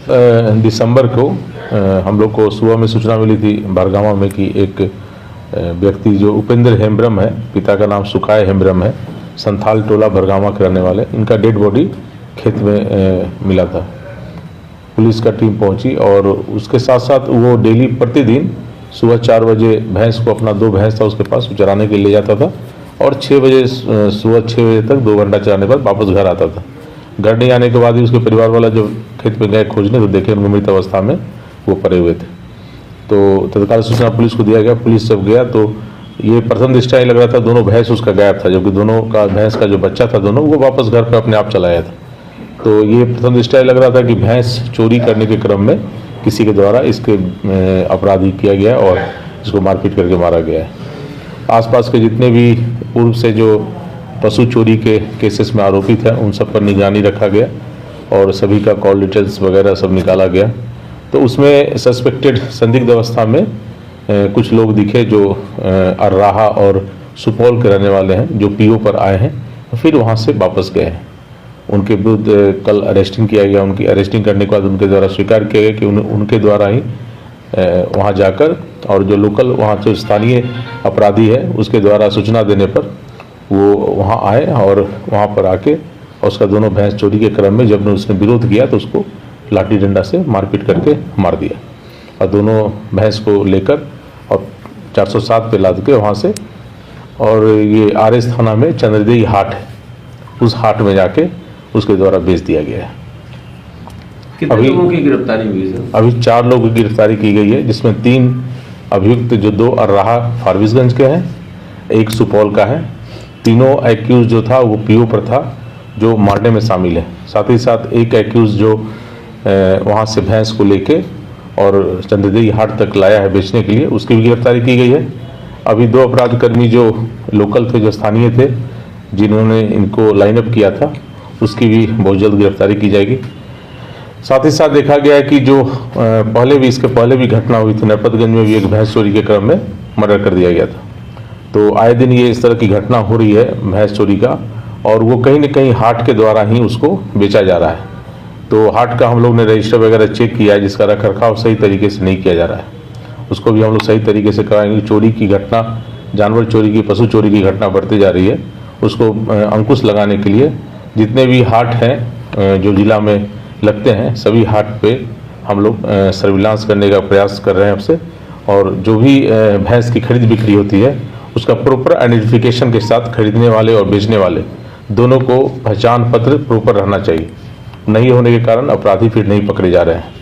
दिसंबर को हम लोग को सुबह में सूचना मिली थी बरगामा में कि एक व्यक्ति जो उपेंद्र हेम्ब्रम है, पिता का नाम सुखाय हेम्ब्रम है, संथाल टोला बरगामा के रहने वाले, इनका डेड बॉडी खेत में मिला था। पुलिस का टीम पहुंची और उसके साथ साथ वो डेली प्रतिदिन सुबह 4 बजे भैंस को, अपना 2 भैंस था उसके पास, चराने के लिए ले जाता था और 6 बजे सुबह 6 बजे तक 2 घंटा चराने के बाद वापस घर आता था। घर नहीं आने के बाद ही उसके परिवार वाला जो खेत में गए खोजने, तो देखे उनकी मृत अवस्था में वो पड़े हुए थे। तो तत्काल सूचना पुलिस को दिया गया। पुलिस जब गया तो ये प्रथम दृष्टया लग रहा था दोनों भैंस उसका गायब था, जबकि दोनों का भैंस का जो बच्चा था दोनों वो वापस घर पर अपने आप चला आया था। तो ये प्रथम दृष्टया लग रहा था कि भैंस चोरी करने के क्रम में किसी के द्वारा इसके अपराधी किया गया और इसको मारपीट करके मारा गया है। आसपास के जितने भी पूर्व से जो पशु चोरी के केसेस में आरोपित हैं उन सब पर निगरानी रखा गया और सभी का कॉल डिटेल्स वगैरह सब निकाला गया। तो उसमें सस्पेक्टेड संदिग्ध अवस्था में कुछ लोग दिखे जो अर्राहा और सुपौल के रहने वाले हैं, जो पीओ पर आए हैं और फिर वहाँ से वापस गए हैं। उनके विरुद्ध कल अरेस्टिंग किया गया। उनकी अरेस्टिंग करने के बाद उनके द्वारा स्वीकार किया गया कि उनके द्वारा ही वहाँ जाकर और जो लोकल वहाँ जो स्थानीय अपराधी है उसके द्वारा सूचना देने पर वो वहाँ आए और वहाँ पर आके और उसका दोनों भैंस चोरी के क्रम में जब उसने विरोध किया तो उसको लाठी डंडा से मारपीट करके मार दिया और दोनों भैंस को लेकर और 407 पे लाद के वहाँ से, और ये आरएस थाना में चंद्रदेई हाट है, उस हाट में जाके उसके द्वारा बेच दिया गया है। कितने लोगों की गिरफ्तारी हुई है? अभी 4 लोगों की गिरफ्तारी की गई है, जिसमें 3 अभियुक्त जो 2 अर्राहा फारबिसगंज के हैं, 1 सुपौल का है। तीनों एक्यूज जो था वो पीओ पर था जो मारने में शामिल है। साथ ही साथ एक एक्यूज जो वहाँ से भैंस को लेके और चंद्रदेई हाट तक लाया है बेचने के लिए, उसकी भी गिरफ्तारी की गई है। अभी 2 अपराधकर्मी जो लोकल थे, जो स्थानीय थे, जिन्होंने इनको लाइनअप किया था, उसकी भी बहुत जल्द गिरफ्तारी की जाएगी। साथ ही साथ देखा गया है कि जो इसके पहले भी घटना हुई थी, नरपतगंज में भी एक भैंस चोरी के क्रम में मर्डर कर दिया गया था। तो आए दिन ये इस तरह की घटना हो रही है भैंस चोरी का, और वो कहीं न कहीं हाट के द्वारा ही उसको बेचा जा रहा है। तो हाट का हम लोग ने रजिस्टर वगैरह चेक किया है, जिसका रखरखाव सही तरीके से नहीं किया जा रहा है, उसको भी हम लोग सही तरीके से कराएंगे। चोरी की घटना, जानवर चोरी की, पशु चोरी की घटना बढ़ती जा रही है, उसको अंकुश लगाने के लिए जितने भी हाट हैं जो जिला में लगते हैं, सभी हाट पे हम लोग सर्विलांस करने का प्रयास कर रहे हैं आपसे, और जो भी भैंस की खरीद बिक्री होती है उसका प्रॉपर आइडेंटिफिकेशन के साथ खरीदने वाले और बेचने वाले दोनों को पहचान पत्र प्रॉपर रहना चाहिए। नहीं होने के कारण अपराधी फिर नहीं पकड़े जा रहे हैं।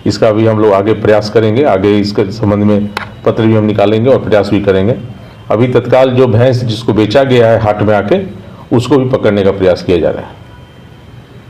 इसका भी हम लोग आगे प्रयास करेंगे, आगे इसके संबंध में पत्र भी हम निकालेंगे और प्रयास भी करेंगे। अभी तत्काल जो भैंस जिसको बेचा गया है हाट में आके, उसको भी पकड़ने का प्रयास किया जा रहा है।